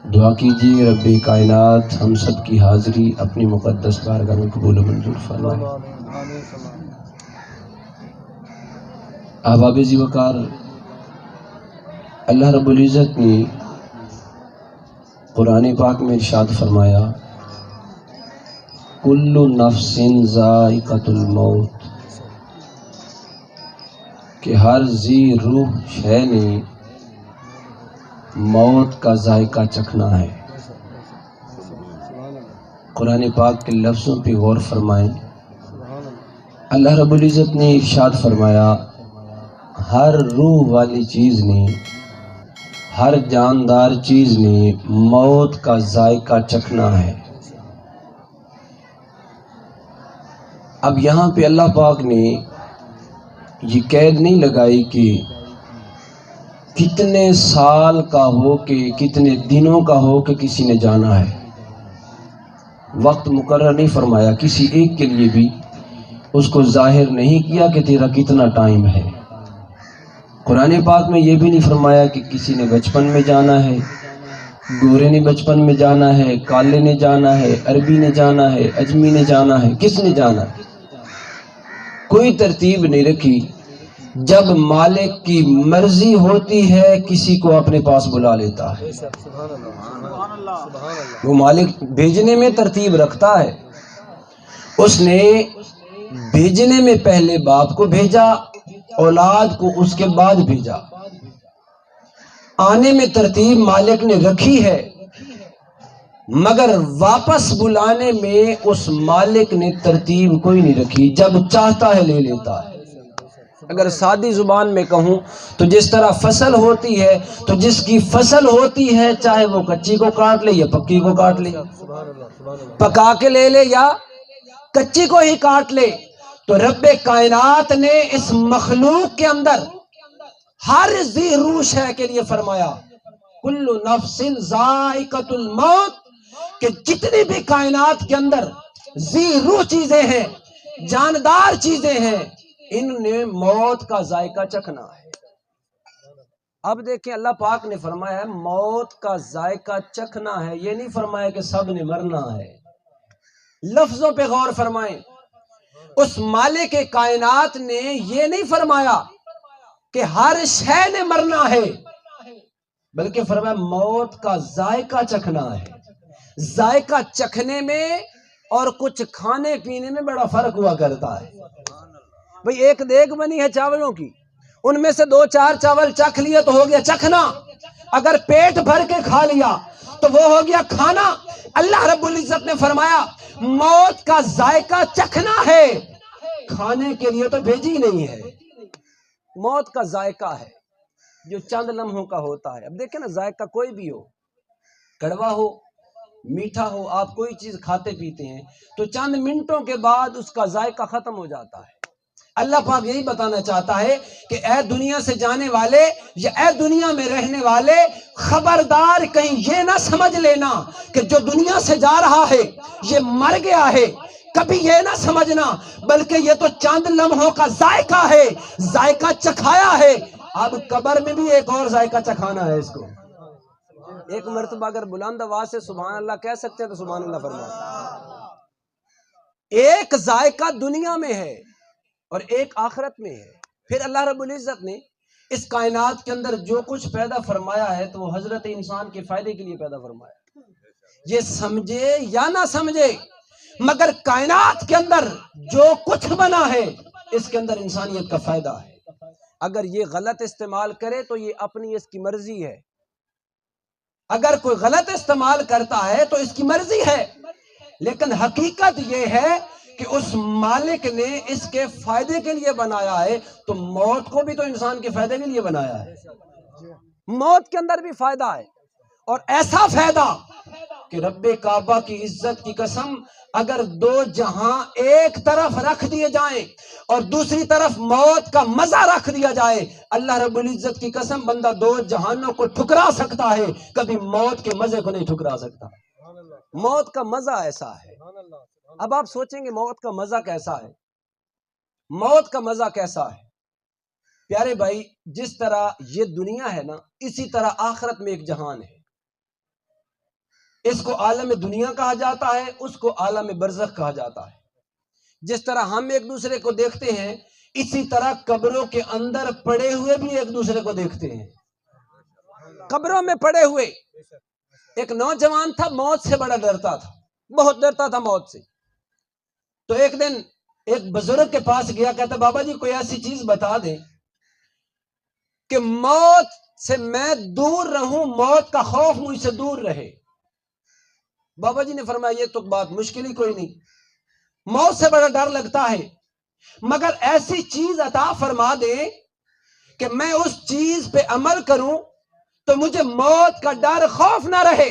دعا کیجیے رب کائنات ہم سب کی حاضری اپنی مقدس بارگاہ میں قبول و منظور فرمائے۔ احباب ذی وقار، اللہ رب العزت نے قرآن پاک میں ارشاد فرمایا کل نفس ذائقۃ الموت، کہ ہر ذی روح شے نے موت کا ذائقہ چکھنا ہے۔ قرآن پاک کے لفظوں پہ غور فرمائیں۔ اللہ رب العزت نے ارشاد فرمایا ہر روح والی چیز نے، ہر جاندار چیز نے موت کا ذائقہ چکھنا ہے۔ اب یہاں پہ اللہ پاک نے یہ قید نہیں لگائی کہ کتنے سال کا ہو کہ کتنے دنوں کا ہو کہ کسی نے جانا ہے، وقت مقرر نہیں فرمایا، کسی ایک کے لیے بھی اس کو ظاہر نہیں کیا کہ تیرا کتنا ٹائم ہے۔ قرآن پاک میں یہ بھی نہیں فرمایا کہ کسی نے بچپن میں جانا ہے، گورے نے بچپن میں جانا ہے، کالے نے جانا ہے، عربی نے جانا ہے، اجمی نے جانا ہے، کس نے جانا ہے، کوئی ترتیب نہیں رکھی۔ جب مالک کی مرضی ہوتی ہے کسی کو اپنے پاس بلا لیتا ہے، وہ مالک بھیجنے میں ترتیب رکھتا ہے۔ اس نے بھیجنے میں پہلے باپ کو بھیجا، اولاد کو اس کے بعد بھیجا، آنے میں ترتیب مالک نے رکھی ہے، مگر واپس بلانے میں اس مالک نے ترتیب کوئی نہیں رکھی، جب چاہتا ہے لے لیتا ہے۔ اگر سادی زبان میں کہوں تو جس طرح فصل ہوتی ہے تو جس کی فصل ہوتی ہے چاہے وہ کچی کو کاٹ لے یا پکی کو کاٹ لے، پکا کے لے لے یا کچی کو ہی کاٹ لے، تو رب کائنات نے اس مخلوق کے اندر ہر ذی روح شے کے لیے فرمایا کل نفس ذائقۃ الموت، کہ جتنی بھی کائنات کے اندر ذی روح چیزیں ہیں، جاندار چیزیں ہیں، ان نے موت کا ذائقہ چکھنا ہے۔ اب دیکھیں اللہ پاک نے فرمایا ہے موت کا ذائقہ چکھنا ہے، یہ نہیں فرمایا کہ سب نے مرنا ہے۔ لفظوں پہ غور فرمائیں۔ اس مالک کائنات نے یہ نہیں فرمایا کہ ہر شے نے مرنا ہے، بلکہ فرمایا موت کا ذائقہ چکھنا ہے۔ ذائقہ چکھنے میں اور کچھ کھانے پینے میں بڑا فرق ہوا کرتا ہے۔ بھئی ایک دیگ بنی ہے چاولوں کی، ان میں سے 2-4 چاول چکھ لیے تو ہو گیا چکھنا، اگر پیٹ بھر کے کھا لیا تو وہ ہو گیا کھانا۔ اللہ رب العزت نے فرمایا موت کا ذائقہ چکھنا ہے، کھانے کے لیے تو بھیجی نہیں ہے۔ موت کا ذائقہ ہے جو چند لمحوں کا ہوتا ہے۔ اب دیکھیں نا، ذائقہ کوئی بھی ہو، کڑوا ہو، میٹھا ہو، آپ کوئی چیز کھاتے پیتے ہیں تو چند منٹوں کے بعد اس کا ذائقہ ختم ہو جاتا ہے۔ اللہ پاک یہی بتانا چاہتا ہے کہ اے دنیا سے جانے والے یا اے دنیا میں رہنے والے، خبردار کہیں یہ نہ سمجھ لینا کہ جو دنیا سے جا رہا ہے یہ مر گیا ہے، کبھی یہ نہ سمجھنا، بلکہ یہ تو چند لمحوں کا ذائقہ ہے، ذائقہ چکھایا ہے، اب قبر میں بھی ایک اور ذائقہ چکھانا ہے اس کو۔ ایک مرتبہ اگر بلند آواز سے سبحان اللہ کہہ سکتے ہیں تو سبحان اللہ فرمائیں۔ ایک ذائقہ دنیا میں ہے اور ایک آخرت میں ہے۔ پھر اللہ رب العزت نے اس کائنات کے اندر جو کچھ پیدا فرمایا ہے تو وہ حضرت انسان کے فائدے کے لیے پیدا فرمایا، یہ سمجھے یا نہ سمجھے، مگر کائنات کے اندر جو کچھ بنا ہے اس کے اندر انسانیت کا فائدہ ہے۔ اگر یہ غلط استعمال کرے تو یہ اپنی اس کی مرضی ہے، اگر کوئی غلط استعمال کرتا ہے تو اس کی مرضی ہے، لیکن حقیقت یہ ہے کہ اس مالک نے اس کے فائدے کے لیے بنایا ہے، تو موت کو بھی تو انسان کے فائدے کے لیے بنایا ہے۔ موت کے اندر بھی فائدہ ہے، اور ایسا فائدہ کہ رب کعبہ کی عزت کی قسم، اگر 2 جہاں ایک طرف رکھ دیے جائیں اور دوسری طرف موت کا مزہ رکھ دیا جائے، اللہ رب العزت کی قسم بندہ 2 جہانوں کو ٹھکرا سکتا ہے، کبھی موت کے مزے کو نہیں ٹھکرا سکتا۔ موت کا مزہ ایسا ہے۔ اب آپ سوچیں گے موت کا مزہ کیسا ہے؟ موت کا مزہ کیسا ہے؟ پیارے بھائی، جس طرح یہ دنیا ہے نا، اسی طرح آخرت میں ایک جہان ہے۔ اس کو عالم دنیا کہا جاتا ہے، اس کو عالم برزخ کہا جاتا ہے۔ جس طرح ہم ایک دوسرے کو دیکھتے ہیں، اسی طرح قبروں کے اندر پڑے ہوئے بھی ایک دوسرے کو دیکھتے ہیں۔ قبروں میں پڑے ہوئے ایک نوجوان تھا، موت سے بڑا ڈرتا تھا، بہت ڈرتا تھا موت سے۔ تو ایک دن ایک بزرگ کے پاس گیا، کہتا بابا جی کوئی ایسی چیز بتا دیں کہ موت سے میں دور رہوں، موت کا خوف مجھ سے دور رہے۔ بابا جی نے فرمایا یہ تو بات مشکل ہی کوئی نہیں، موت سے بڑا ڈر لگتا ہے، مگر ایسی چیز عطا فرما دے کہ میں اس چیز پہ عمل کروں تو مجھے موت کا ڈر خوف نہ رہے۔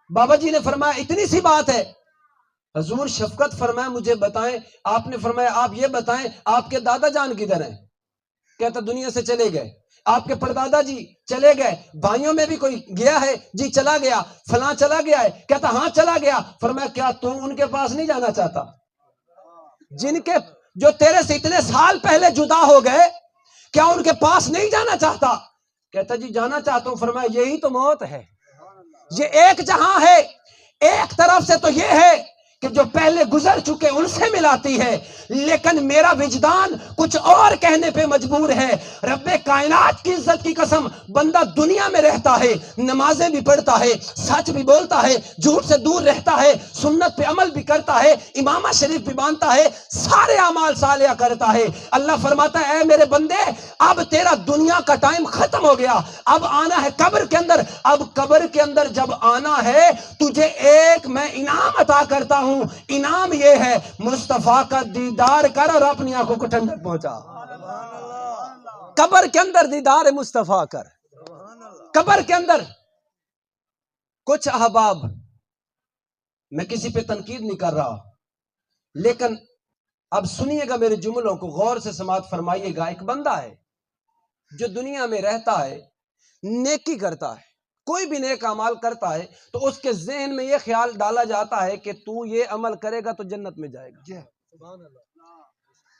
بابا جی نے فرمایا اتنی سی بات ہے۔ حضور شفقت فرمائے مجھے بتائیں۔ آپ نے فرمایا آپ یہ بتائیں آپ کے دادا جان کدھر ہیں؟ کہتا دنیا سے چلے گئے۔ آپ کے پردادا جی چلے گئے؟ بھائیوں میں بھی کوئی گیا ہے؟ جی چلا گیا، فلاں چلا گیا ہے۔ کہتا ہاں چلا گیا۔ فرمایا کیا تو ان کے پاس نہیں جانا چاہتا؟ جن کے جو تیرے سے اتنے سال پہلے جدا ہو گئے، کیا ان کے پاس نہیں جانا چاہتا؟ کہتا جی جانا چاہتا ہوں۔ فرمایا یہی تو موت ہے، یہ ایک جہاں ہے، ایک طرف سے تو یہ ہے کہ جو پہلے گزر چکے ان سے ملاتی ہے، لیکن میرا وجدان کچھ اور کہنے پہ مجبور ہے۔ رب کائنات کی عزت کی قسم، بندہ دنیا میں رہتا ہے، نمازیں بھی پڑھتا ہے، سچ بھی بولتا ہے، جھوٹ سے دور رہتا ہے، سنت پہ عمل بھی کرتا ہے، امامہ شریف بھی باندھتا ہے، سارے اعمال صالحہ کرتا ہے۔ اللہ فرماتا ہے اے میرے بندے اب تیرا دنیا کا ٹائم ختم ہو گیا، اب آنا ہے قبر کے اندر۔ اب قبر کے اندر جب آنا ہے تجھے ایک میں انعام عطا کرتا ہوں، انعام یہ ہے مصطفیٰ کا دیدار کر اور اپنی آنکھوں کو ٹھنڈک پہنچا۔ قبر کے اندر دیدار مصطفیٰ کر۔ قبر کے اندر کچھ احباب، میں کسی پہ تنقید نہیں کر رہا، لیکن اب سنیے گا میرے جملوں کو غور سے سماعت فرمائیے گا۔ ایک بندہ ہے جو دنیا میں رہتا ہے، نیکی کرتا ہے، کوئی بھی نیک عمل کرتا ہے تو اس کے ذہن میں یہ خیال ڈالا جاتا ہے کہ تو یہ عمل کرے گا تو جنت میں جائے گا،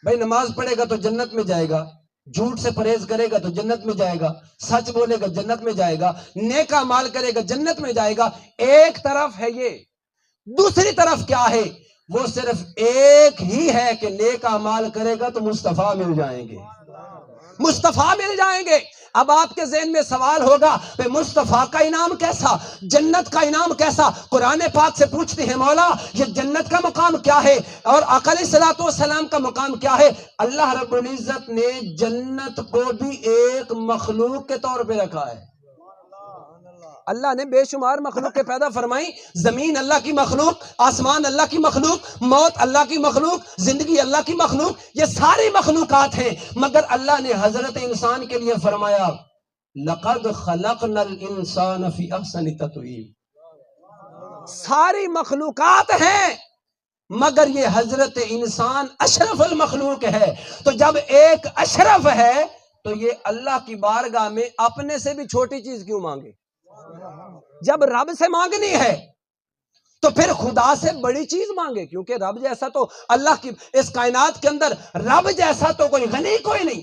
بھائی نماز پڑھے گا تو جنت میں جائے گا، جھوٹ سے پرہیز کرے گا تو جنت میں جائے گا، سچ بولے گا جنت میں جائے گا، نیک اعمال کرے گا جنت میں جائے گا۔ ایک طرف ہے یہ، دوسری طرف کیا ہے؟ وہ صرف ایک ہی ہے کہ نیک اعمال کرے گا تو مصطفیٰ مل جائیں گے، مصطفیٰ مل جائیں گے۔ اب آپ کے ذہن میں سوال ہوگا مصطفیٰ کا انعام کیسا، جنت کا انعام کیسا؟ قرآن پاک سے پوچھتے ہیں مولا یہ جنت کا مقام کیا ہے اور آقا علیہ الصلوۃ والسلام کا مقام کیا ہے؟ اللہ رب العزت نے جنت کو بھی ایک مخلوق کے طور پہ رکھا ہے۔ اللہ نے بے شمار مخلوقیں پیدا فرمائی، زمین اللہ کی مخلوق، آسمان اللہ کی مخلوق، موت اللہ کی مخلوق، زندگی اللہ کی مخلوق، یہ ساری مخلوقات ہیں، مگر اللہ نے حضرت انسان کے لیے فرمایا لَقَدْ خَلَقْنَا الْإِنسَانَ فِي أَحْسَنِ تَقْوِيمٍ۔ ساری مخلوقات ہیں مگر یہ حضرت انسان اشرف المخلوق ہے۔ تو جب ایک اشرف ہے تو یہ اللہ کی بارگاہ میں اپنے سے بھی چھوٹی چیز کیوں مانگے؟ جب رب سے مانگنی ہے تو پھر خدا سے بڑی چیز مانگے، کیونکہ رب جیسا تو اللہ کی اس کائنات کے اندر رب جیسا تو کوئی غنی کوئی نہیں،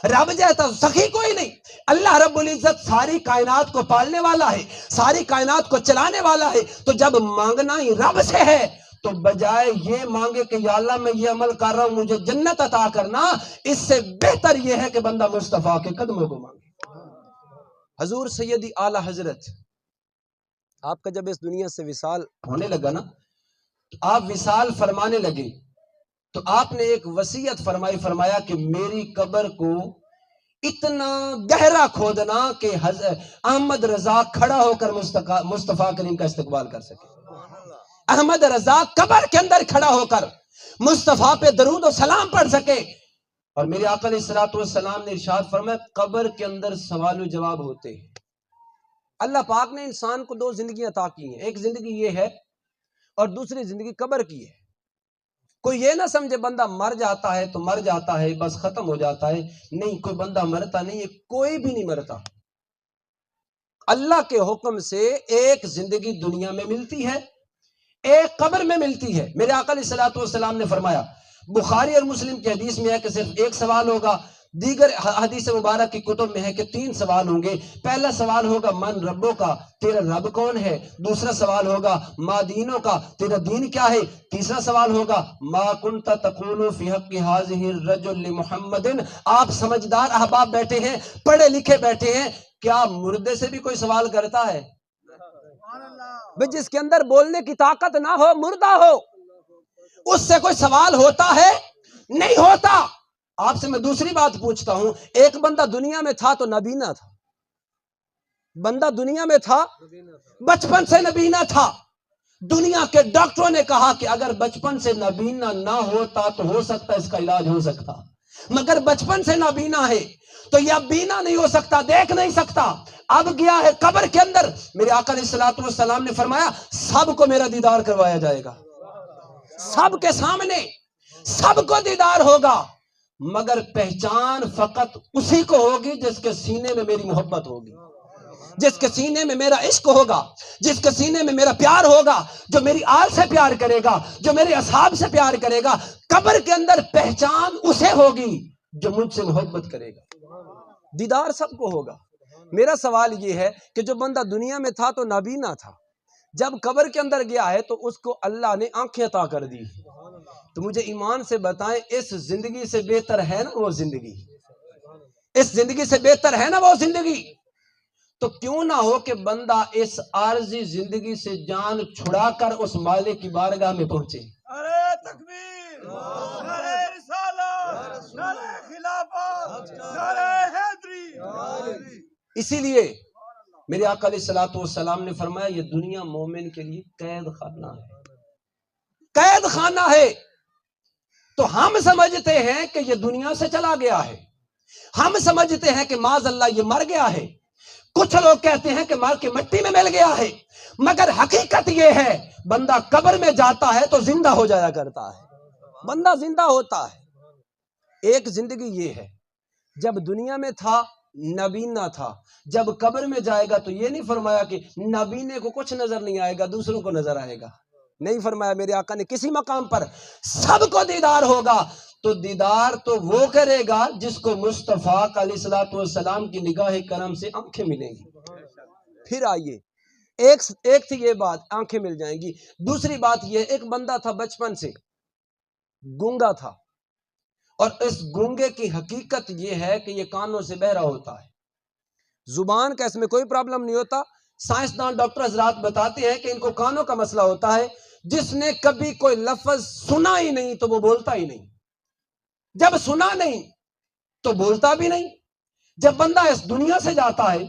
رب جیسا سخی کوئی نہیں۔ اللہ رب العزت ساری کائنات کو پالنے والا ہے، ساری کائنات کو چلانے والا ہے، تو جب مانگنا ہی رب سے ہے تو بجائے یہ مانگے کہ یا اللہ میں یہ عمل کر رہا ہوں مجھے جنت عطا کرنا، اس سے بہتر یہ ہے کہ بندہ مصطفیٰ کے قدموں کو مانگے۔ حضور سیدی اعلی حضرت آپ کا جب اس دنیا سے وصال ہونے لگا نا، آپ وصال فرمانے لگے تو آپ نے ایک وصیت فرمایا کہ میری قبر کو اتنا گہرا کھودنا کہ احمد رضا کھڑا ہو کر مصطفیٰ کریم کا استقبال کر سکے۔ احمد رضا قبر کے اندر کھڑا ہو کر مصطفیٰ پہ درود و سلام پڑھ سکے۔ اور میرے آقا علیہ الصلوۃ والسلام نے ارشاد فرمایا قبر کے اندر سوال و جواب ہوتے ہیں۔ اللہ پاک نے انسان کو دو زندگی عطا کی ہیں، ایک زندگی یہ ہے اور دوسری زندگی قبر کی ہے۔ کوئی یہ نہ سمجھے بندہ مر جاتا ہے تو مر جاتا ہے بس ختم ہو جاتا ہے، نہیں، کوئی بندہ مرتا نہیں ہے، کوئی بھی نہیں مرتا۔ اللہ کے حکم سے ایک زندگی دنیا میں ملتی ہے، ایک قبر میں ملتی ہے۔ میرے آقا علیہ الصلوۃ والسلام نے فرمایا، بخاری اور مسلم کی حدیث میں ہے کہ صرف ایک سوال ہوگا، دیگر حدیث مبارک کی کتب میں ہے کہ 3 سوال ہوں گے. پہلا سوال ہوگا من ربوں کا، تیرا رب کون ہے. دوسرا سوال ہوگا ما دینوں کا، تیرا دین کیا ہے. تیسرا سوال ہوگا ما کنت تقول فی حق هذه الرجل محمد. آپ سمجھدار احباب بیٹھے ہیں، پڑھے لکھے بیٹھے ہیں، کیا مردے سے بھی کوئی سوال کرتا ہے؟ جس کے اندر بولنے کی طاقت نہ ہو، مردہ ہو، اس سے کوئی سوال ہوتا ہے؟ نہیں ہوتا. آپ سے میں دوسری بات پوچھتا ہوں، ایک بندہ دنیا میں تھا تو نبینا تھا. بندہ دنیا میں تھا، بچپن سے نبینا تھا. دنیا کے ڈاکٹروں نے کہا کہ اگر بچپن سے نبینا نہ ہوتا تو ہو سکتا اس کا علاج ہو سکتا، مگر بچپن سے نبینا ہے تو یہ اب بینا نہیں ہو سکتا، دیکھ نہیں سکتا. اب گیا ہے قبر کے اندر. میرے آقا علیہ الصلوۃ والسلام نے فرمایا سب کو میرا دیدار کروایا جائے گا، سب کے سامنے سب کو دیدار ہوگا، مگر پہچان فقط اسی کو ہوگی جس کے سینے میں میری محبت ہوگی، جس کے سینے میں میرا عشق ہوگا، جس کے سینے میں میرا پیار ہوگا، جو میری آل سے پیار کرے گا، جو میرے اصحاب سے پیار کرے گا. قبر کے اندر پہچان اسے ہوگی جو مجھ سے محبت کرے گا. دیدار سب کو ہوگا. میرا سوال یہ ہے کہ جو بندہ دنیا میں تھا تو نابینا تھا، جب قبر کے اندر گیا ہے تو اس کو اللہ نے آنکھیں عطا کر دی. تو مجھے ایمان سے بتائیں اس زندگی سے بہتر ہے نا وہ زندگی؟ اس زندگی سے بہتر ہے نا وہ زندگی؟ تو کیوں نہ ہو کہ بندہ اس عارضی زندگی سے جان چھڑا کر اس مالک کی بارگاہ میں پہنچے. نعرہ تکبیر، نعرہ رسالت، نعرہ خلافت، نعرہ حیدری. اسی لیے میرے آقا علیہ الصلوۃ والسلام نے فرمایا یہ دنیا مومن کے لیے قید خانہ ہے، قید خانہ ہے. تو ہم سمجھتے ہیں کہ یہ دنیا سے چلا گیا ہے، ہم سمجھتے ہیں کہ معاذ اللہ یہ مر گیا ہے. کچھ لوگ کہتے ہیں کہ مار کے مٹی میں مل گیا ہے، مگر حقیقت یہ ہے بندہ قبر میں جاتا ہے تو زندہ ہو جایا کرتا ہے، بندہ زندہ ہوتا ہے. ایک زندگی یہ ہے، جب دنیا میں تھا نبینا تھا، جب قبر میں جائے گا تو یہ نہیں فرمایا کہ نبینے کو کچھ نظر نہیں آئے گا دوسروں کو نظر آئے گا، نہیں فرمایا میرے آقا نے کسی مقام پر. سب کو دیدار ہوگا. تو دیدار تو وہ کرے گا جس کو مصطفیٰ علیہ الصلوۃ والسلام کی نگاہ کرم سے آنکھیں ملیں گی. پھر آئیے، ایک تھی یہ بات آنکھیں مل جائیں گی. دوسری بات یہ ایک بندہ تھا بچپن سے گونگا تھا، اور اس گونگے کی حقیقت یہ ہے کہ یہ کانوں سے بہرا ہوتا ہے، زبان کا اس میں کوئی پرابلم نہیں ہوتا. سائنسدان ڈاکٹر حضرات بتاتے ہیں کہ ان کو کانوں کا مسئلہ ہوتا ہے. جس نے کبھی کوئی لفظ سنا ہی نہیں تو وہ بولتا ہی نہیں، جب سنا نہیں تو بولتا بھی نہیں. جب بندہ اس دنیا سے جاتا ہے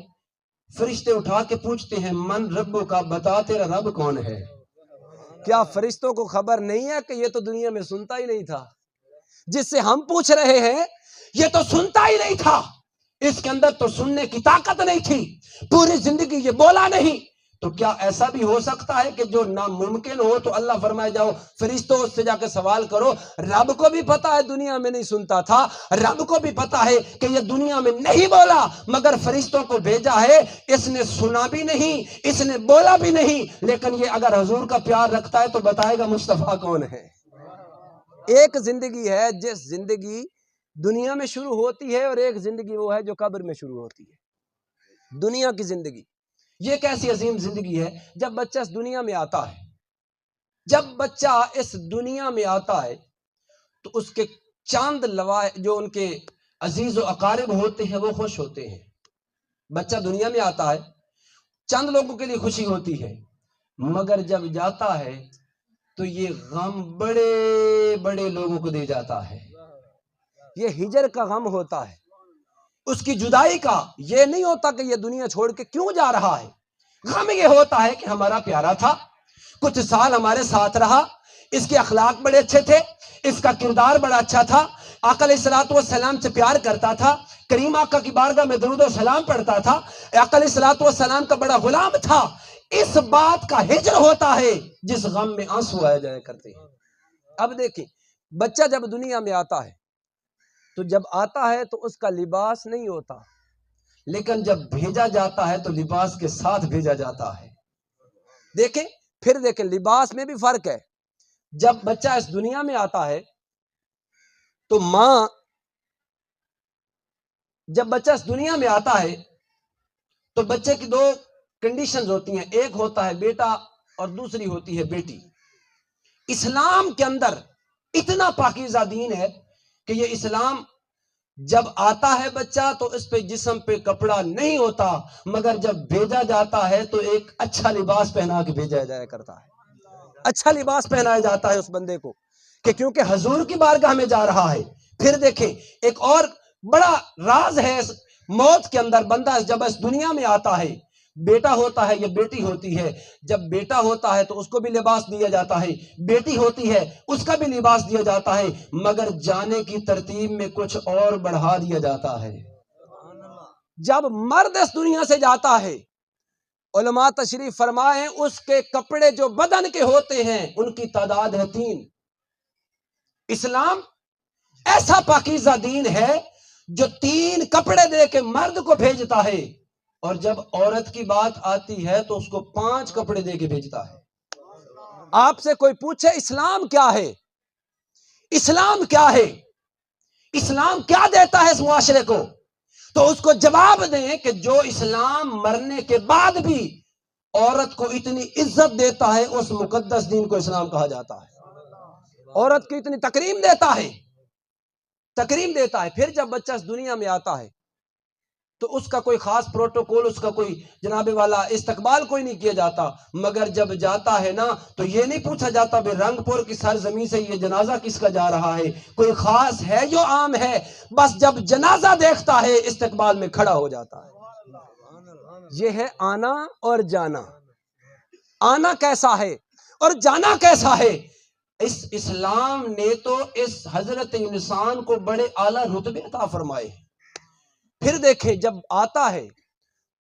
فرشتے اٹھا کے پوچھتے ہیں من ربو کا، بتا تیرا رب کون ہے. کیا فرشتوں کو خبر نہیں ہے کہ یہ تو دنیا میں سنتا ہی نہیں تھا؟ جس سے ہم پوچھ رہے ہیں یہ تو سنتا ہی نہیں تھا، اس کے اندر تو سننے کی طاقت نہیں تھی، پوری زندگی یہ بولا نہیں. تو کیا ایسا بھی ہو سکتا ہے کہ جو ناممکن ہو تو اللہ فرمائے جاؤ فرشتوں اس سے جا کے سوال کرو. رب کو بھی پتا ہے دنیا میں نہیں سنتا تھا، رب کو بھی پتا ہے کہ یہ دنیا میں نہیں بولا، مگر فرشتوں کو بھیجا ہے. اس نے سنا بھی نہیں، اس نے بولا بھی نہیں، لیکن یہ اگر حضور کا پیار رکھتا ہے تو بتائے گا مصطفیٰ کون ہے. ایک زندگی ہے جس زندگی دنیا میں شروع ہوتی ہے، اور ایک زندگی وہ ہے جو قبر میں شروع ہوتی ہے. دنیا کی زندگی یہ کیسی عظیم زندگی ہے. جب بچہ اس دنیا میں آتا ہے، جب بچہ اس دنیا میں آتا ہے تو اس کے چاند لوائے جو ان کے عزیز و اقارب ہوتے ہیں وہ خوش ہوتے ہیں. بچہ دنیا میں آتا ہے، چند لوگوں کے لیے خوشی ہوتی ہے، مگر جب جاتا ہے تو یہ غم بڑے بڑے لوگوں کو دے جاتا ہے. یہ ہجر کا غم ہوتا ہے، اس کی جدائی کا. یہ نہیں ہوتا کہ یہ دنیا چھوڑ کے کیوں جا رہا ہے، غم یہ ہوتا ہے کہ ہمارا پیارا تھا، کچھ سال ہمارے ساتھ رہا، اس کے اخلاق بڑے اچھے تھے، اس کا کردار بڑا اچھا تھا، آقا علیہ الصلوۃ والسلام سے پیار کرتا تھا، کریم آقا کی بارگاہ میں درود و سلام پڑھتا تھا، آقا علیہ الصلوۃ والسلام کا بڑا غلام تھا. اس بات کا ہجر ہوتا ہے جس غم میں آنسو آیا جایا کرتے ہیں. اب دیکھیں بچہ جب دنیا میں آتا ہے تو جب آتا ہے تو اس کا لباس نہیں ہوتا، لیکن جب بھیجا جاتا ہے تو لباس کے ساتھ بھیجا جاتا ہے. دیکھیں پھر دیکھیں لباس میں بھی فرق ہے. جب بچہ اس دنیا میں آتا ہے تو ماں جب بچہ اس دنیا میں آتا ہے تو بچے کی دو کنڈیشنز ہوتی ہیں، ایک ہوتا ہے بیٹا اور دوسری ہوتی ہے بیٹی۔ اسلام کے اندر اتنا پاکیزہ دین ہے کہ یہ اسلام جب آتا ہے بچہ تو اس پہ جسم پہ کپڑا نہیں ہوتا، مگر جب بھیجا جاتا ہے تو ایک اچھا لباس پہنا کے بھیجا جایا کرتا ہے، اچھا لباس پہنایا جاتا ہے اس بندے کو، کہ کیونکہ حضور کی بارگاہ میں جا رہا ہے۔ پھر دیکھیں ایک اور بڑا راز ہے اس موت کے اندر، بندہ جب اس دنیا میں آتا ہے، بیٹا ہوتا ہے یا بیٹی ہوتی ہے، جب بیٹا ہوتا ہے تو اس کو بھی لباس دیا جاتا ہے، بیٹی ہوتی ہے اس کا بھی لباس دیا جاتا ہے، مگر جانے کی ترتیب میں کچھ اور بڑھا دیا جاتا ہے۔ جب مرد اس دنیا سے جاتا ہے، علماء تشریف فرمائیں اس کے کپڑے جو بدن کے ہوتے ہیں ان کی تعداد ہے 3۔ اسلام ایسا پاکیزہ دین ہے جو 3 کپڑے دے کے مرد کو بھیجتا ہے، اور جب عورت کی بات آتی ہے تو اس کو 5 کپڑے دے کے بھیجتا ہے۔ آپ سے کوئی پوچھے اسلام کیا ہے، اسلام کیا ہے، اسلام کیا دیتا ہے اس معاشرے کو، تو اس کو جواب دیں کہ جو اسلام مرنے کے بعد بھی عورت کو اتنی عزت دیتا ہے اس مقدس دین کو اسلام کہا جاتا ہے۔ عورت کی اتنی تکریم دیتا ہے، تکریم دیتا ہے۔ پھر جب بچہ اس دنیا میں آتا ہے تو اس کا کوئی خاص پروٹوکول، اس کا کوئی جناب والا استقبال کوئی نہیں کیا جاتا، مگر جب جاتا ہے نا تو یہ نہیں پوچھا جاتا بے رنگ پور کی سرزمین سے یہ جنازہ کس کا جا رہا ہے، کوئی خاص ہے جو عام ہے، بس جب جنازہ دیکھتا ہے استقبال میں کھڑا ہو جاتا ہے۔ یہ ہے آنا اور جانا۔ آنا کیسا ہے اور جانا کیسا ہے؟ اس اسلام نے تو اس حضرت انسان کو بڑے اعلیٰ رتبے عطا فرمائے۔ پھر دیکھیں جب آتا ہے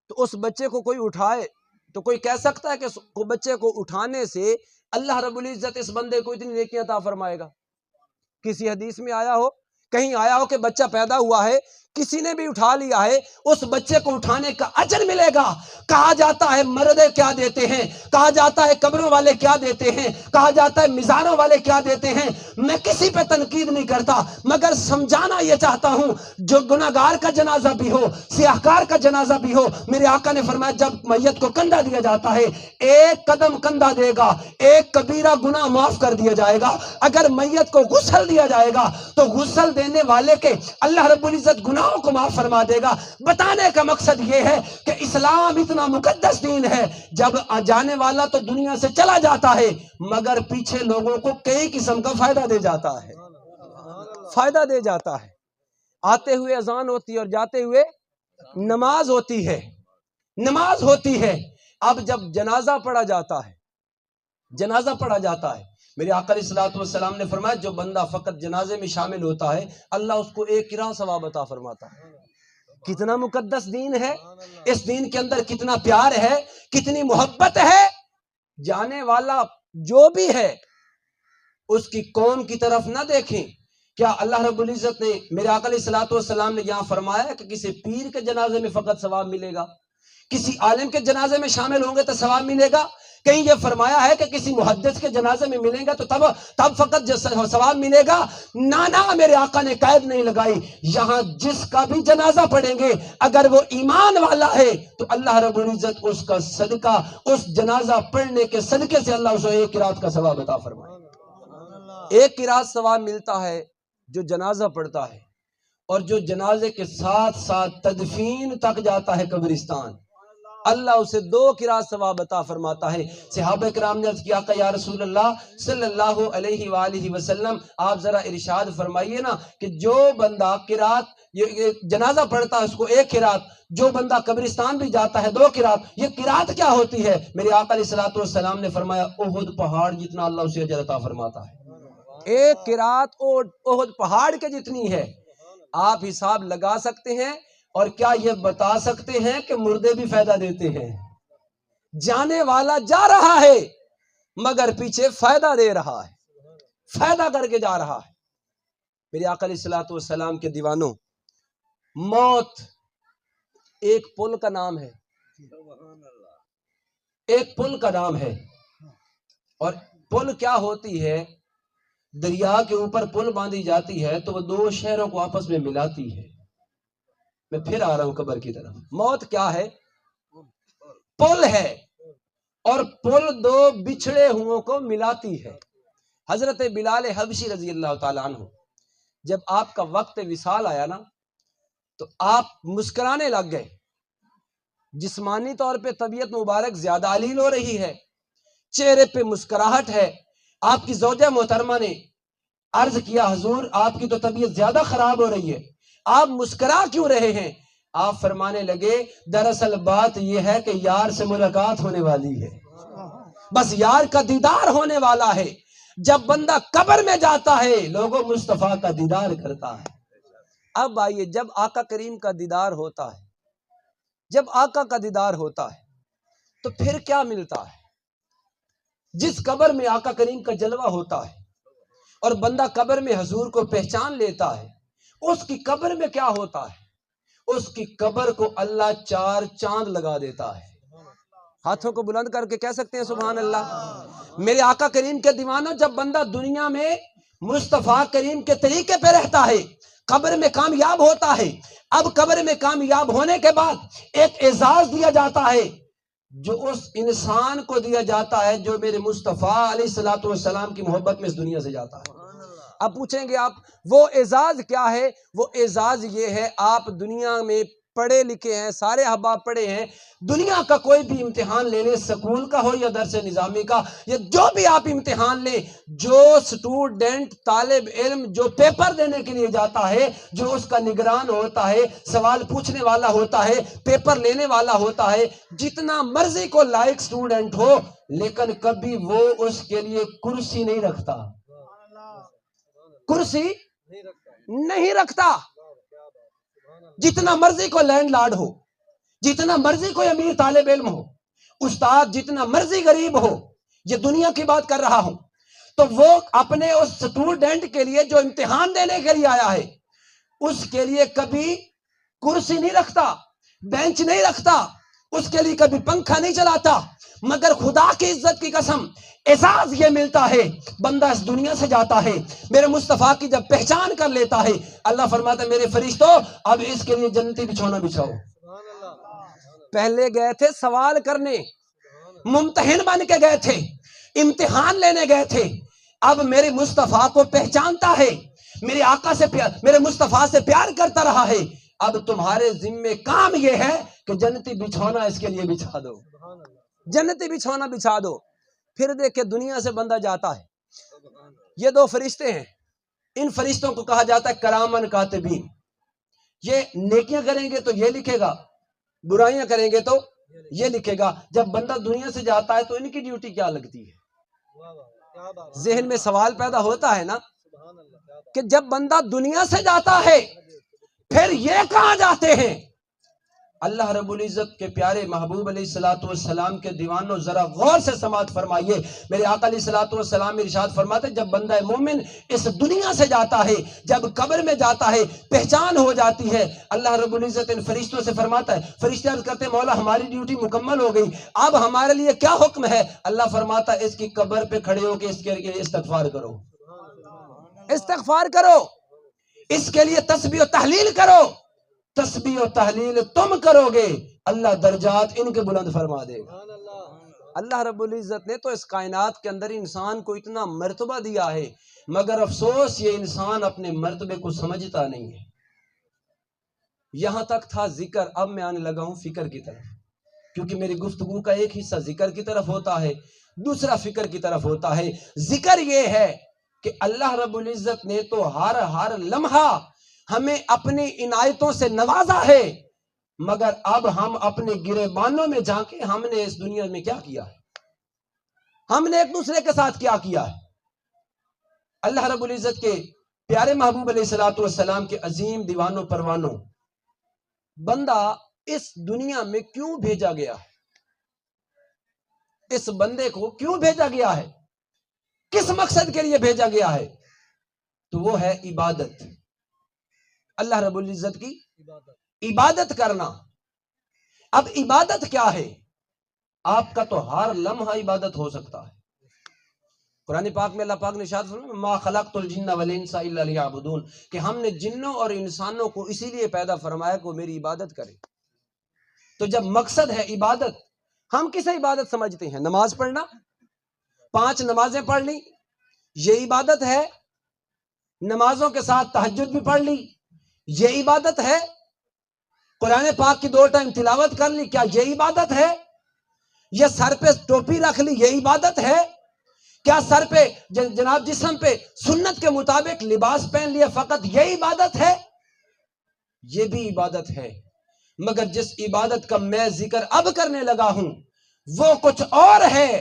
تو اس بچے کو کوئی اٹھائے تو کوئی کہہ سکتا ہے کہ بچے کو اٹھانے سے اللہ رب العزت اس بندے کو اتنی نیکی عطا فرمائے گا؟ کسی حدیث میں آیا ہو، کہیں آیا ہو کہ بچہ پیدا ہوا ہے، کسی نے بھی اٹھا لیا ہے، اس بچے کو اٹھانے کا اجر ملے گا؟ کہا جاتا ہے مردے کیا دیتے ہیں، کہا جاتا ہے قبروں والے کیا دیتے ہیں، کہا جاتا ہے مزاروں والے کیا دیتے ہیں۔ میں کسی پہ تنقید نہیں کرتا، مگر سمجھانا یہ چاہتا ہوں جو گناہگار کا جنازہ بھی ہو، سیاہکار کا جنازہ بھی ہو، میرے آقا نے فرمایا جب میت کو کندھا دیا جاتا ہے، 1 قدم کندھا دے گا 1 کبیرہ گناہ معاف کر دیا جائے گا۔ اگر میت کو غسل دیا جائے گا تو غسل دینے والے کے اللہ رب العزت گناہوں کو معاف فرما دے گا۔ بتانے کا مقصد یہ ہے کہ اسلام اتنا مقدس دین ہے، جب جانے والا تو دنیا سے چلا جاتا ہے مگر پیچھے لوگوں کو کئی قسم کا فائدہ دے جاتا ہے، فائدہ دے جاتا ہے۔ آتے ہوئے اذان ہوتی ہے اور جاتے ہوئے نماز ہوتی ہے، نماز ہوتی ہے۔ اب جب جنازہ پڑھا جاتا ہے، جنازہ پڑھا جاتا ہے، میرے آقا علیہ الصلوۃ والسلام نے فرمایا جو بندہ فقط جنازے میں شامل ہوتا ہے اللہ اس کو 1 قرآن ثواب عطا فرماتا ہے۔ کتنا مقدس دین ہے، اس دین کے اندر کتنا پیار ہے، کتنی محبت ہے۔ جانے والا جو بھی ہے اس کی قوم کی طرف نہ دیکھیں۔ کیا اللہ رب العزت نے، میرے آقا علیہ الصلوۃ والسلام نے یہاں فرمایا کہ کسی پیر کے جنازے میں فقط ثواب ملے گا، کسی عالم کے جنازے میں شامل ہوں گے تو ثواب ملے گا؟ کہیں یہ فرمایا ہے کہ کسی محدث کے جنازے میں ملیں گا تو تب فقط ثواب ملے گا؟ نانا، میرے آقا نے قید نہیں لگائی، یہاں جس کا بھی جنازہ پڑھیں گے اگر وہ ایمان والا ہے تو اللہ رب العزت اس کا صدقہ، اس جنازہ پڑھنے کے صدقے سے اللہ اسے 1 قرات کا ثواب عطا فرمائے۔ 1 قرات ثواب ملتا ہے جو جنازہ پڑھتا ہے، اور جو جنازے کے ساتھ ساتھ تدفین تک جاتا ہے قبرستان، اللہ اسے 2 قرات ثواب عطا فرماتا ہے۔ صحابہ کرام نے عرض کیا کہ یا رسول اللہ صلی اللہ علیہ وآلہ وسلم آپ ذرا ارشاد فرمائیے نا کہ جو بندہ قرات یہ جنازہ پڑھتا ہے اس کو 1 قرات، جو بندہ قبرستان بھی جاتا ہے 2 قرات، یہ قرات کیا ہوتی ہے؟ میرے آقا علیہ الصلوۃ والسلام نے فرمایا احد پہاڑ جتنا اللہ اسے اجر عطا فرماتا ہے۔ 1 قرات احد پہاڑ کے جتنی ہے۔ آپ حساب لگا سکتے ہیں، اور کیا یہ بتا سکتے ہیں کہ مردے بھی فائدہ دیتے ہیں؟ جانے والا جا رہا ہے مگر پیچھے فائدہ دے رہا ہے، فائدہ کر کے جا رہا ہے۔ میرے آقا علیہ الصلوۃ والسلام کے دیوانوں، موت ایک پل کا نام ہے، ایک پل کا نام ہے، اور پل کیا ہوتی ہے؟ دریا کے اوپر پل باندھی جاتی ہے تو وہ 2 شہروں کو آپس میں ملاتی ہے۔ میں پھر آ رہا ہوں قبر کی طرف. موت کیا ہے؟ پل ہے، اور پل دو بچھڑے ہوں کو ملاتی ہے. حضرت بلال حبشی رضی اللہ تعالیٰ عنہ جب آپ کا وقت وصال آیا نا تو آپ مسکرانے لگ گئے. جسمانی طور پہ طبیعت مبارک زیادہ علیل ہو رہی ہے، چہرے پہ مسکراہٹ ہے. آپ کی زوجہ محترمہ نے عرض کیا حضور آپ کی تو طبیعت زیادہ خراب ہو رہی ہے، آپ مسکرا کیوں رہے ہیں؟ آپ فرمانے لگے دراصل بات یہ ہے کہ یار سے ملاقات ہونے والی ہے، بس یار کا دیدار ہونے والا ہے. جب بندہ قبر میں جاتا ہے لوگوں مصطفیٰ کا دیدار کرتا ہے. اب آئیے، جب آقا کریم کا دیدار ہوتا ہے، جب آقا کا دیدار ہوتا ہے تو پھر کیا ملتا ہے؟ جس قبر میں آقا کریم کا جلوہ ہوتا ہے اور بندہ قبر میں حضور کو پہچان لیتا ہے، اس کی قبر میں کیا ہوتا ہے؟ اس کی قبر کو اللہ 4 چاند لگا دیتا ہے. ہاتھوں کو بلند کر کے کہہ سکتے ہیں سبحان اللہ. میرے آقا کریم کے دیوانوں، جب بندہ دنیا میں مصطفیٰ کریم کے طریقے پہ رہتا ہے قبر میں کامیاب ہوتا ہے. اب قبر میں کامیاب ہونے کے بعد ایک اعزاز دیا جاتا ہے جو اس انسان کو دیا جاتا ہے جو میرے مصطفیٰ علیہ الصلوۃ والسلام کی محبت میں اس دنیا سے جاتا ہے. اب پوچھیں گے آپ وہ اعزاز کیا ہے؟ وہ اعزاز یہ ہے، آپ دنیا میں پڑھے لکھے ہیں، سارے احباب پڑھے ہیں، دنیا کا کوئی بھی امتحان لے لیں، سکول کا ہو یا درس نظامی کا، یا جو بھی آپ امتحان لیں، جو سٹوڈنٹ طالب علم جو پیپر دینے کے لیے جاتا ہے، جو اس کا نگران ہوتا ہے، سوال پوچھنے والا ہوتا ہے، پیپر لینے والا ہوتا ہے، جتنا مرضی کو لائق سٹوڈنٹ ہو، لیکن کبھی وہ اس کے لیے کرسی نہیں رکھتا، کرسی نہیں رکھتا. جتنا مرضی کو لینڈ لارڈ ہو، جتنا مرضی کوئی امیر طالب علم ہو، استاد جتنا مرضی غریب ہو، یہ دنیا کی بات کر رہا ہوں، تو وہ اپنے اس سٹوڈنٹ کے لیے جو امتحان دینے کے لیے آیا ہے اس کے لیے کبھی کرسی نہیں رکھتا، بینچ نہیں رکھتا، اس کے لیے کبھی پنکھا نہیں چلاتا. مگر خدا کی عزت کی قسم اعزاز یہ ملتا ہے، بندہ اس دنیا سے جاتا ہے، میرے مصطفیٰ کی جب پہچان کر لیتا ہے، اللہ فرماتا ہے میرے فرشتوں اب اس کے لیے جنتی بچھونا بچھاؤ. پہلے گئے تھے سوال کرنے، ممتحن بن کے گئے تھے، امتحان لینے گئے تھے، اب میرے مصطفیٰ کو پہچانتا ہے، میرے آقا سے میرے مصطفیٰ سے پیار کرتا رہا ہے، اب تمہارے ذمے کام یہ ہے کہ جنتی بچھونا اس کے لیے بچھا دو، جنتی بچھونا بچھا دو. پھر دیکھیں دنیا سے بندہ جاتا ہے، یہ 2 فرشتے ہیں، ان فرشتوں کو کہا جاتا ہے کرامن کاتبین. یہ نیکیاں کریں گے تو یہ لکھے گا، برائیاں کریں گے تو یہ لکھے گا. جب بندہ دنیا سے جاتا ہے تو ان کی ڈیوٹی کیا لگتی ہے؟ ذہن میں سوال پیدا ہوتا ہے نا کہ جب بندہ دنیا سے جاتا ہے پھر یہ کہاں جاتے ہیں؟ اللہ رب العزت کے پیارے محبوب علیہ الصلوۃ والسلام کے دیوانوں ذرا غور سے سماعت فرمائیے. میرے آقا علیہ الصلوۃ والسلام ارشاد فرماتے جب بندہ مومن اس دنیا سے جاتا ہے، جب قبر میں جاتا ہے، پہچان ہو جاتی ہے، اللہ رب العزت ان فرشتوں سے فرماتا ہے، فرشتے عرض کرتے ہیں مولا ہماری ڈیوٹی مکمل ہو گئی، اب ہمارے لیے کیا حکم ہے؟ اللہ فرماتا ہے اس کی قبر پہ کھڑے ہو کے اس کے لیے استغفار کرو، استغفار کرو، اس کے لیے تسبیح و تحلیل کرو. تسبیح و تحلیل تم کرو گے، اللہ درجات ان کے بلند فرما دے گا. اللہ رب العزت نے تو اس کائنات کے اندر انسان کو اتنا مرتبہ دیا ہے، مگر افسوس یہ انسان اپنے مرتبے کو سمجھتا نہیں ہے. یہاں تک تھا ذکر، اب میں آنے لگا ہوں فکر کی طرف، کیونکہ میری گفتگو کا ایک حصہ ذکر کی طرف ہوتا ہے، دوسرا فکر کی طرف ہوتا ہے. ذکر یہ ہے کہ اللہ رب العزت نے تو ہر لمحہ ہمیں اپنی عنایتوں سے نوازا ہے، مگر اب ہم اپنے گریبانوں میں جا کے ہم نے اس دنیا میں کیا کیا ہے، ہم نے ایک دوسرے کے ساتھ کیا کیا ہے. اللہ رب العزت کے پیارے محبوب علیہ الصلوۃ والسلام کے عظیم دیوانوں پروانوں، بندہ اس دنیا میں کیوں بھیجا گیا ہے؟ اس بندے کو کیوں بھیجا گیا ہے؟ کس مقصد کے لیے بھیجا گیا ہے؟ تو وہ ہے عبادت، اللہ رب العزت کی عبادت کرنا. اب عبادت کیا ہے؟ آپ کا تو ہر لمحہ عبادت ہو سکتا ہے. قرآن پاک میں اللہ پاک نے ارشاد فرمایا ما خلقت الجن والانس الا لیعبدون، کہ ہم نے جنوں اور انسانوں کو اسی لیے پیدا فرمایا کہ وہ میری عبادت کرے۔ تو جب مقصد ہے عبادت، ہم کسے عبادت سمجھتے ہیں؟ نماز پڑھنا، 5 نمازیں پڑھ لی یہ عبادت ہے، نمازوں کے ساتھ تہجد بھی پڑھ لی یہ عبادت ہے، قرآن پاک کی 2 ٹائم تلاوت کر لی کیا یہ عبادت ہے؟ یا سر پہ ٹوپی رکھ لی یہ عبادت ہے؟ کیا سر پہ جناب جسم پہ سنت کے مطابق لباس پہن لیا فقط یہ عبادت ہے؟ یہ بھی عبادت ہے، مگر جس عبادت کا میں ذکر اب کرنے لگا ہوں وہ کچھ اور ہے۔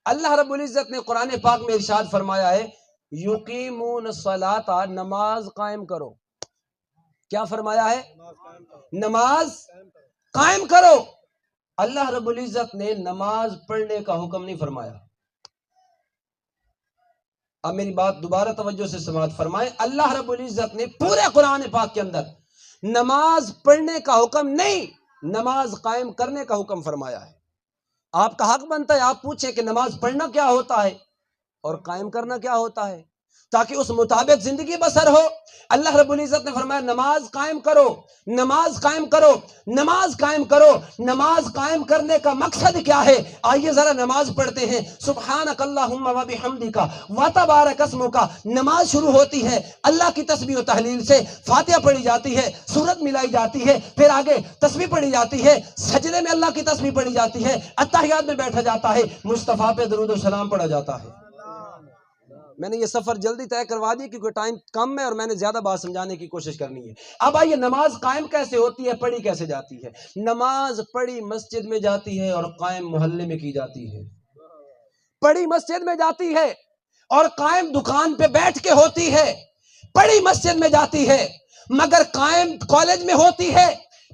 اللہ رب العزت نے قرآن پاک میں ارشاد فرمایا ہے یقیمون الصلاۃ، نماز قائم کرو۔ کیا فرمایا ہے؟ نماز قائم کرو۔ اللہ رب العزت نے نماز پڑھنے کا حکم نہیں فرمایا۔ اب میری بات دوبارہ توجہ سے سماعت فرمائیں، اللہ رب العزت نے پورے قرآن پاک کے اندر نماز پڑھنے کا حکم نہیں، نماز قائم کرنے کا حکم فرمایا ہے۔ آپ کا حق بنتا ہے آپ پوچھیں کہ نماز پڑھنا کیا ہوتا ہے اور قائم کرنا کیا ہوتا ہے، تاکہ اس مطابق زندگی بسر ہو۔ اللہ رب العزت نے فرمایا نماز قائم کرو، نماز قائم کرو، نماز قائم کرو۔ نماز قائم کرنے کا مقصد کیا ہے؟ آئیے ذرا نماز پڑھتے ہیں۔ سبحانک اللہم و بحمدک و تبارک اسمک، نماز شروع ہوتی ہے اللہ کی تسبیح و تحلیل سے، فاتحہ پڑھی جاتی ہے، سورت ملائی جاتی ہے، پھر آگے تسبیح پڑھی جاتی ہے، سجدے میں اللہ کی تسبیح پڑھی جاتی ہے، اتحیات میں بیٹھا جاتا ہے، مصطفیٰ پہ درود و سلام پڑھا جاتا ہے۔ میں نے یہ سفر جلدی طے کروا دی کیونکہ ٹائم کم ہے اور میں نے زیادہ بات سمجھانے کی کوشش کرنی ہے۔ اب آئیے نماز قائم کیسے ہوتی ہے، پڑھی کیسے جاتی ہے؟ نماز پڑھی مسجد میں جاتی ہے اور قائم محلے میں کی جاتی ہے۔ پڑھی مسجد میں جاتی ہے اور قائم دکان پہ بیٹھ کے ہوتی ہے۔ پڑھی مسجد میں جاتی ہے مگر قائم کالج میں ہوتی ہے۔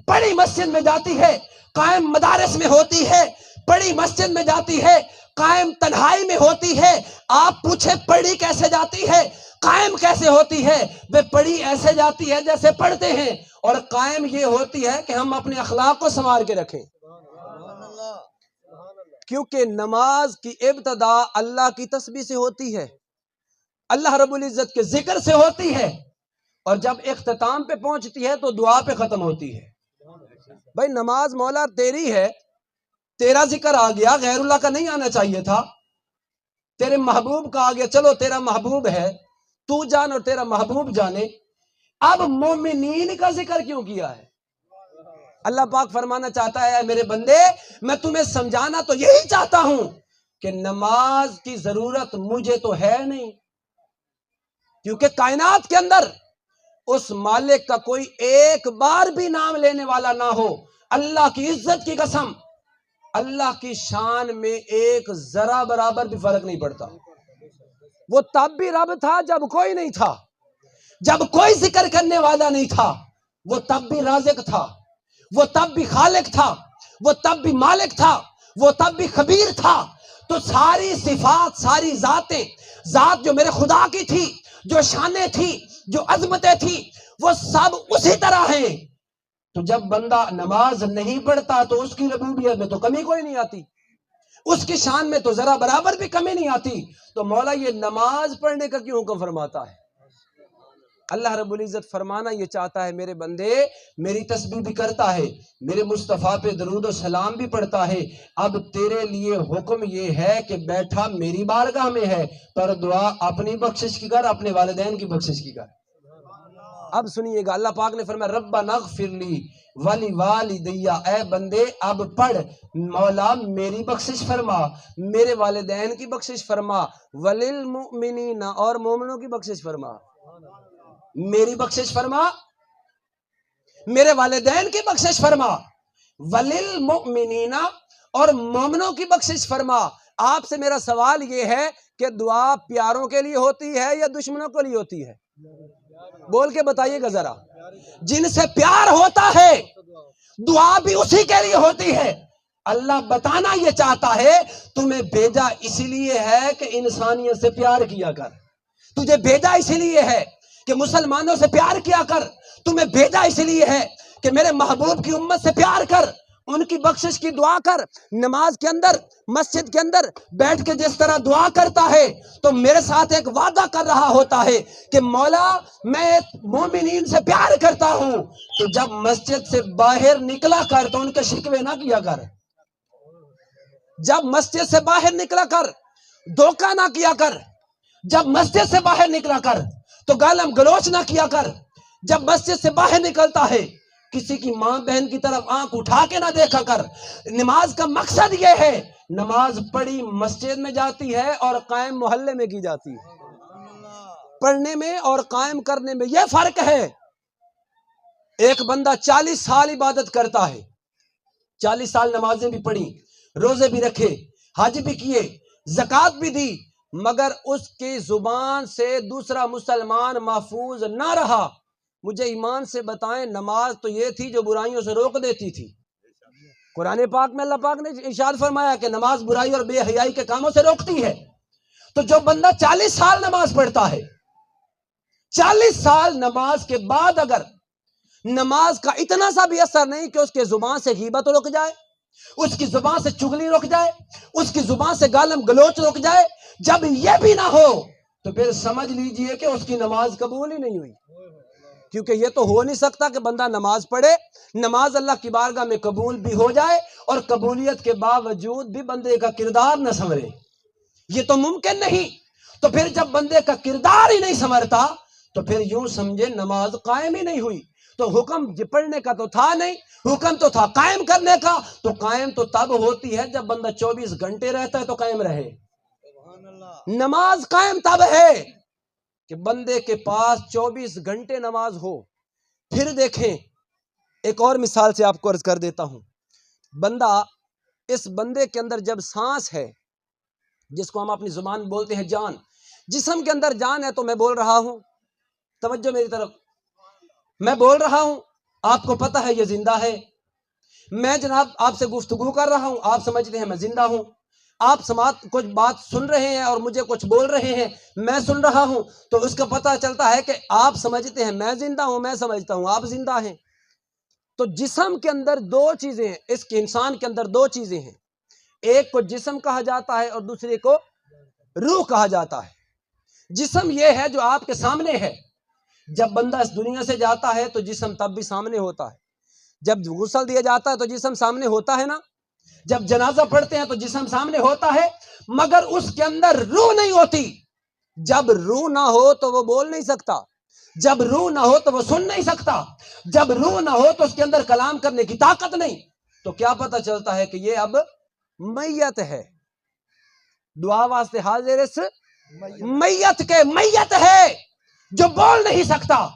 پڑھی مسجد میں جاتی ہے قائم مدارس میں ہوتی ہے۔ پڑھی مسجد میں جاتی ہے قائم تنہائی میں ہوتی ہے۔ آپ پوچھے پڑھی کیسے جاتی ہے، قائم کیسے ہوتی ہے؟ وہ پڑھی ایسے جاتی ہے جیسے پڑھتے ہیں، اور قائم یہ ہوتی ہے کہ ہم اپنے اخلاق کو سنوار کے رکھیں، کیونکہ نماز کی ابتدا اللہ کی تسبیح سے ہوتی ہے، اللہ رب العزت کے ذکر سے ہوتی ہے، اور جب اختتام پہ پہنچتی ہے تو دعا پہ ختم ہوتی ہے۔ بھائی نماز مولا تیری ہے، تیرا ذکر آ گیا، غیر اللہ کا نہیں آنا چاہیے تھا، تیرے محبوب کا آ گیا، چلو تیرا محبوب ہے، تو جان اور تیرا محبوب جانے، اب مومنین کا ذکر کیوں کیا ہے؟ اللہ پاک فرمانا چاہتا ہے اے میرے بندے، میں تمہیں سمجھانا تو یہی چاہتا ہوں کہ نماز کی ضرورت مجھے تو ہے نہیں، کیونکہ کائنات کے اندر اس مالک کا کوئی ایک بار بھی نام لینے والا نہ ہو۔ اللہ کی عزت کی قسم، اللہ کی شان میں ایک ذرہ برابر بھی فرق نہیں پڑتا۔ وہ تب بھی رب تھا جب کوئی نہیں تھا، جب کوئی ذکر کرنے والا نہیں تھا، وہ تب بھی رازق تھا، وہ تب بھی خالق تھا، وہ تب بھی مالک تھا، وہ تب بھی خبیر تھا۔ تو ساری صفات، ساری ذاتیں، ذات جو میرے خدا کی تھی، جو شانیں تھی، جو عظمتیں تھی، وہ سب اسی طرح ہیں۔ تو جب بندہ نماز نہیں پڑھتا تو اس کی ربوبیت میں تو کمی کوئی نہیں آتی، اس کی شان میں تو ذرا برابر بھی کمی نہیں آتی۔ تو مولا یہ نماز پڑھنے کا کیوں حکم فرماتا ہے؟ اللہ رب العزت فرمانا یہ چاہتا ہے میرے بندے میری تسبیح بھی کرتا ہے، میرے مصطفیٰ پہ درود و سلام بھی پڑھتا ہے، اب تیرے لیے حکم یہ ہے کہ بیٹھا میری بارگاہ میں ہے، پر دعا اپنی بخشش کی کر، اپنے والدین کی بخشش کی کر۔ اب سنیے گا، اللہ پاک نے فرمایا ربنا اغفر لی ولی والدی، اے بندے اب پڑھ مولا میری بخشش فرما، میرے والدین کی بخشش فرما، وللمؤمنین اور مومنوں کی بخشش فرما۔ میری بخشش فرما، میرے والدین کی بخشش فرما، وللمؤمنین اور مومنوں کی بخشش فرما۔ آپ سے میرا سوال یہ ہے کہ دعا پیاروں کے لیے ہوتی ہے یا دشمنوں کے لیے ہوتی ہے؟ بول کے بتائیے گا ذرا۔ جن سے پیار ہوتا ہے دعا بھی اسی کے لیے ہوتی ہے۔ اللہ بتانا یہ چاہتا ہے تمہیں بھیجا اسی لیے ہے کہ انسانیت سے پیار کیا کر، تجھے بھیجا اسی لیے ہے کہ مسلمانوں سے پیار کیا کر، تمہیں بھیجا اسی لیے ہے کہ میرے محبوب کی امت سے پیار کر، ان کی بخشش کی دعا کر. نماز کے اندر مسجد کے اندر بیٹھ کے جس طرح دعا کرتا ہے تو میرے ساتھ ایک وعدہ کر رہا ہوتا ہے کہ مولا میں مومنین سے پیار کرتا ہوں. تو جب مسجد سے باہر نکلا کر تو ان کے شکوے نہ کیا کر. جب مسجد سے باہر نکلا کر دھوکہ نہ کیا کر. جب مسجد سے باہر نکلا کر تو گالم گلوچ نہ کیا کر. جب مسجد سے باہر نکلتا ہے کسی کی ماں بہن کی طرف آنکھ اٹھا کے نہ دیکھا کر. نماز کا مقصد یہ ہے، نماز پڑھی مسجد میں جاتی ہے اور قائم محلے میں کی جاتی ہے. پڑھنے میں اور قائم کرنے میں یہ فرق ہے. ایک بندہ 40 سال عبادت کرتا ہے، 40 سال نمازیں بھی پڑھی، روزے بھی رکھے، حج بھی کیے، زکوٰۃ بھی دی، مگر اس کی زبان سے دوسرا مسلمان محفوظ نہ رہا. مجھے ایمان سے بتائیں، نماز تو یہ تھی جو برائیوں سے روک دیتی تھی. قرآن پاک میں اللہ پاک نے ارشاد فرمایا کہ نماز برائی اور بے حیائی کے کاموں سے روکتی ہے. تو جو بندہ 40 سال نماز پڑھتا ہے، 40 سال نماز کے بعد اگر نماز کا اتنا سا بھی اثر نہیں کہ اس کے زبان سے غیبت رک جائے، اس کی زبان سے چغلی رک جائے، اس کی زبان سے گالم گلوچ رک جائے، جب یہ بھی نہ ہو تو پھر سمجھ لیجئے کہ اس کی نماز قبول ہی نہیں ہوئی. کیونکہ یہ تو ہو نہیں سکتا کہ بندہ نماز پڑھے، نماز اللہ کی بارگاہ میں قبول بھی ہو جائے اور قبولیت کے باوجود بھی بندے کا کردار نہ سنورے. یہ تو ممکن نہیں. تو پھر جب بندے کا کردار ہی نہیں سنورتا تو پھر یوں سمجھے نماز قائم ہی نہیں ہوئی. تو حکم پڑھنے کا تو تھا نہیں، حکم تو تھا قائم کرنے کا. تو قائم تو تب ہوتی ہے جب بندہ 24 گھنٹے رہتا ہے تو قائم رہے. نماز قائم تب ہے کہ بندے کے پاس 24 گھنٹے نماز ہو. پھر دیکھیں، ایک اور مثال سے آپ کو عرض کر دیتا ہوں. بندہ، اس بندے کے اندر جب سانس ہے، جس کو ہم اپنی زبان بولتے ہیں جان، جسم کے اندر جان ہے تو میں بول رہا ہوں، توجہ میری طرف، میں بول رہا ہوں، آپ کو پتہ ہے یہ زندہ ہے. میں جناب آپ سے گفتگو کر رہا ہوں، آپ سمجھتے ہیں میں زندہ ہوں. آپ سماعت کچھ بات سن رہے ہیں اور مجھے کچھ بول رہے ہیں، میں سن رہا ہوں، تو اس کا پتہ چلتا ہے کہ آپ سمجھتے ہیں میں زندہ ہوں، میں سمجھتا ہوں آپ زندہ ہیں. تو جسم کے اندر دو چیزیں ہیں، اس کے انسان کے اندر دو چیزیں ہیں. ایک کو جسم کہا جاتا ہے اور دوسرے کو روح کہا جاتا ہے. جسم یہ ہے جو آپ کے سامنے ہے. جب بندہ اس دنیا سے جاتا ہے تو جسم تب بھی سامنے ہوتا ہے. جب غسل دیا جاتا ہے تو جسم سامنے ہوتا ہے نا. جب جنازہ پڑھتے ہیں تو جسم سامنے ہوتا ہے، مگر اس کے اندر روح نہیں ہوتی. جب روح نہ ہو تو وہ بول نہیں سکتا، جب روح نہ ہو تو وہ سن نہیں سکتا، جب روح نہ ہو تو اس کے اندر کلام کرنے کی طاقت نہیں. تو کیا پتہ چلتا ہے کہ یہ اب میت ہے. دعا واسطے حاضر اس میت کے، میت ہے جو بول نہیں سکتا.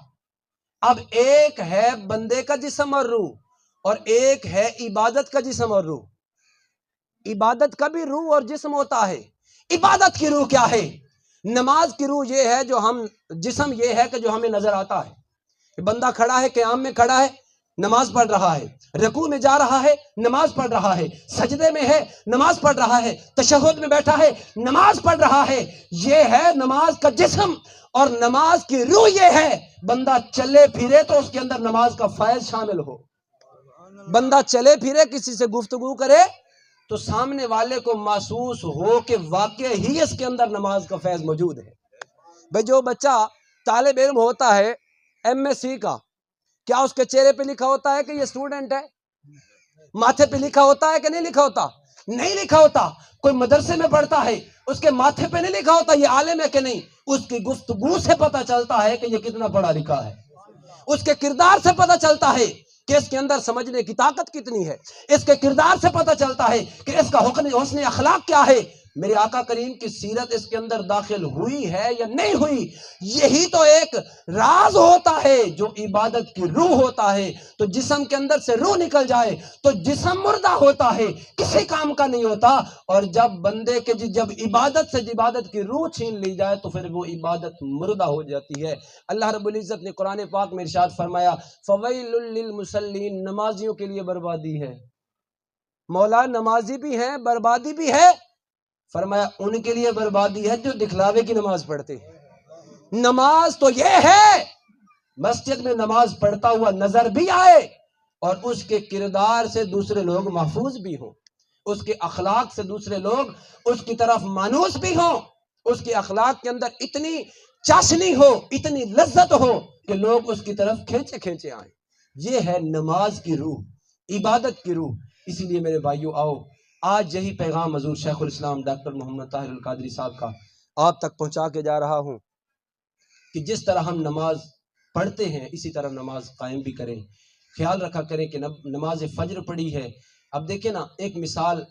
اب ایک ہے بندے کا جسم اور روح، اور ایک ہے عبادت کا جسم اور روح. عبادت کا بھی روح اور جسم ہوتا ہے. عبادت کی روح کیا ہے؟ نماز کی روح یہ ہے جو ہم، جسم یہ ہے کہ جو ہمیں نظر آتا ہے کہ بندہ کھڑا ہے، قیام میں کھڑا ہے، نماز پڑھ رہا ہے، رکوع میں جا رہا ہے، نماز پڑھ رہا ہے، سجدے میں ہے، نماز پڑھ رہا ہے، تشہد میں بیٹھا ہے، نماز پڑھ رہا ہے. یہ ہے نماز کا جسم. اور نماز کی روح یہ ہے بندہ چلے پھرے تو اس کے اندر نماز کا فیض شامل ہو. بندہ چلے پھرے، کسی سے گفتگو کرے تو سامنے والے کو محسوس ہو کہ واقع ہی اس کے اندر نماز کا فیض موجود ہے. بھئی جو بچہ طالب علم ہوتا ہے MSc کا، کیا اس کے چہرے پہ لکھا ہوتا ہے کہ یہ اسٹوڈنٹ ہے؟ ماتھے پہ لکھا ہوتا ہے کہ نہیں لکھا ہوتا؟ نہیں لکھا ہوتا. کوئی مدرسے میں پڑھتا ہے، اس کے ماتھے پہ نہیں لکھا ہوتا یہ عالم ہے کہ نہیں. اس کی گفتگو سے پتہ چلتا ہے کہ یہ کتنا پڑھا لکھا ہے. اس کے کردار سے پتہ چلتا ہے کہ اس کے اندر سمجھنے کی طاقت کتنی ہے. اس کے کردار سے پتہ چلتا ہے کہ اس کا حسن اخلاق کیا ہے. میرے آقا کریم کی سیرت اس کے اندر داخل ہوئی ہے یا نہیں ہوئی. یہی تو ایک راز ہوتا ہے جو عبادت کی روح ہوتا ہے. تو جسم کے اندر سے روح نکل جائے تو جسم مردہ ہوتا ہے، کسی کام کا نہیں ہوتا. اور جب بندے کے جب عبادت سے عبادت کی روح چھین لی جائے تو پھر وہ عبادت مردہ ہو جاتی ہے. اللہ رب العزت نے قرآن پاک میں ارشاد فرمایا فویل للمصلین، نمازیوں کے لیے بربادی ہے. مولا نمازی بھی ہیں، بربادی بھی ہے. فرمایا ان کے لیے بربادی ہے جو دکھلاوے کی نماز پڑھتے ہیں. نماز تو یہ ہے مسجد میں نماز پڑھتا ہوا نظر بھی آئے اور اس کے کردار سے دوسرے لوگ محفوظ بھی ہوں، اس کے اخلاق سے دوسرے لوگ اس کی طرف مانوس بھی ہوں، اس کے اخلاق کے اندر اتنی چاشنی ہو، اتنی لذت ہو کہ لوگ اس کی طرف کھینچے کھینچے آئیں۔ یہ ہے نماز کی روح، عبادت کی روح۔ اسی لیے میرے بھائیو، آؤ آج یہی پیغام حضور شیخ الاسلام ڈاکٹر محمد طاہر القادری صاحب کا آپ تک پہنچا کے جا رہا ہوں کہ جس طرح ہم نماز پڑھتے ہیں اسی طرح نماز قائم بھی کریں۔ خیال رکھا کریں کہ نماز فجر پڑھی ہے۔ اب دیکھیں نا، ایک مثال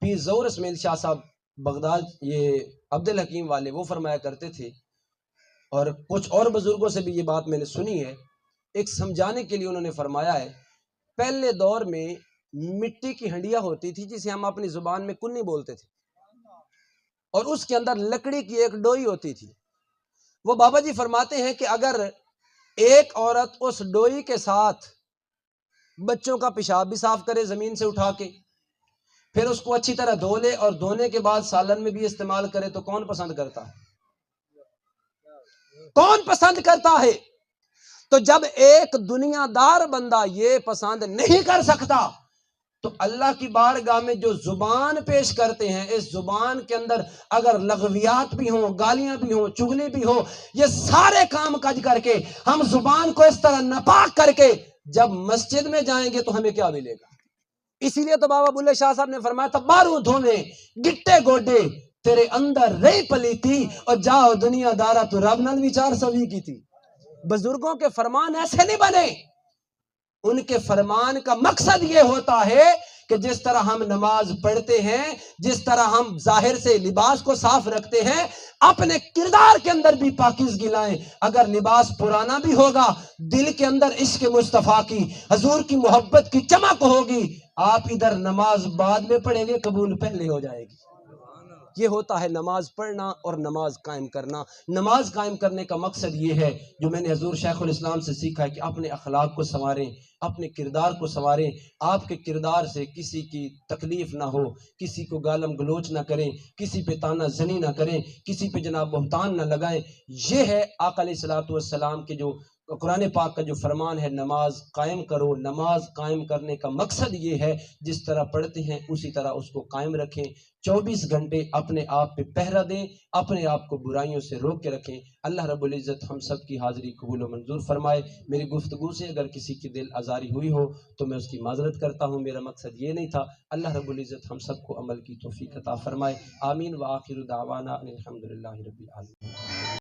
پیر ظہور اسماعیل شاہ صاحب بغداد، یہ عبدالحکیم والے، وہ فرمایا کرتے تھے، اور کچھ اور بزرگوں سے بھی یہ بات میں نے سنی ہے، ایک سمجھانے کے لیے انہوں نے فرمایا ہے، پہلے دور میں مٹی کی ہنڈیا ہوتی تھی جسے ہم اپنی زبان میں کنی بولتے تھے، اور اس کے اندر لکڑی کی ایک ڈوئی ہوتی تھی۔ وہ بابا جی فرماتے ہیں کہ اگر ایک عورت اس ڈوئی کے ساتھ بچوں کا پیشاب بھی صاف کرے زمین سے اٹھا کے، پھر اس کو اچھی طرح دھو لے اور دھونے کے بعد سالن میں بھی استعمال کرے، تو کون پسند کرتا ہے؟ کون پسند کرتا ہے؟ تو جب ایک دنیا دار بندہ یہ پسند نہیں کر سکتا تو اللہ کی بارگاہ میں جو زبان پیش کرتے ہیں، اس زبان کے اندر اگر لغویات بھی ہوں، گالیاں بھی ہوں، چغلی بھی ہو، یہ سارے کام کاج کر کے ہم زبان کو اس طرح ناپاک کر کے جب مسجد میں جائیں گے تو ہمیں کیا ملے گا؟ اسی لیے تو بابا بلے شاہ صاحب نے فرمایا تھا، باروں دھونے گٹے گوڈے تیرے اندر رہی پلی تھی، اور جاؤ دنیا دارا تو رب نال وچار سوی کی تھی۔ بزرگوں کے فرمان ایسے نہیں بنے، ان کے فرمان کا مقصد یہ ہوتا ہے کہ جس طرح ہم نماز پڑھتے ہیں، جس طرح ہم ظاہر سے لباس کو صاف رکھتے ہیں، اپنے کردار کے اندر بھی پاکیزگی لائیں۔ اگر لباس پرانا بھی ہوگا، دل کے اندر عشق مصطفیٰ کی، حضور کی محبت کی چمک ہوگی، آپ ادھر نماز بعد میں پڑھیں گے، قبول پہلے ہو جائے گی۔ یہ ہوتا ہے نماز پڑھنا اور نماز قائم کرنا۔ نماز قائم کرنے کا مقصد یہ ہے جو میں نے حضور شیخ الاسلام سے سیکھا ہے کہ اپنے اخلاق کو سنواریں، اپنے کردار کو سنواریں، آپ کے کردار سے کسی کی تکلیف نہ ہو، کسی کو گالم گلوچ نہ کریں، کسی پہ تانا زنی نہ کریں، کسی پہ جناب بہتان نہ لگائیں۔ یہ ہے آقا علیہ الصلوۃ والسلام کے جو قرآن پاک کا جو فرمان ہے، نماز قائم کرو۔ نماز قائم کرنے کا مقصد یہ ہے جس طرح پڑھتے ہیں اسی طرح اس کو قائم رکھیں، 24 گھنٹے اپنے آپ پہ پہرا دیں، اپنے آپ کو برائیوں سے روک کے رکھیں۔ اللہ رب العزت ہم سب کی حاضری قبول و منظور فرمائے۔ میری گفتگو سے اگر کسی کی دل آزاری ہوئی ہو تو میں اس کی معذرت کرتا ہوں، میرا مقصد یہ نہیں تھا۔ اللہ رب العزت ہم سب کو عمل کی توفیق عطا فرمائے۔ آمین وآخر دعوانا ان الحمدللہ رب العالمین۔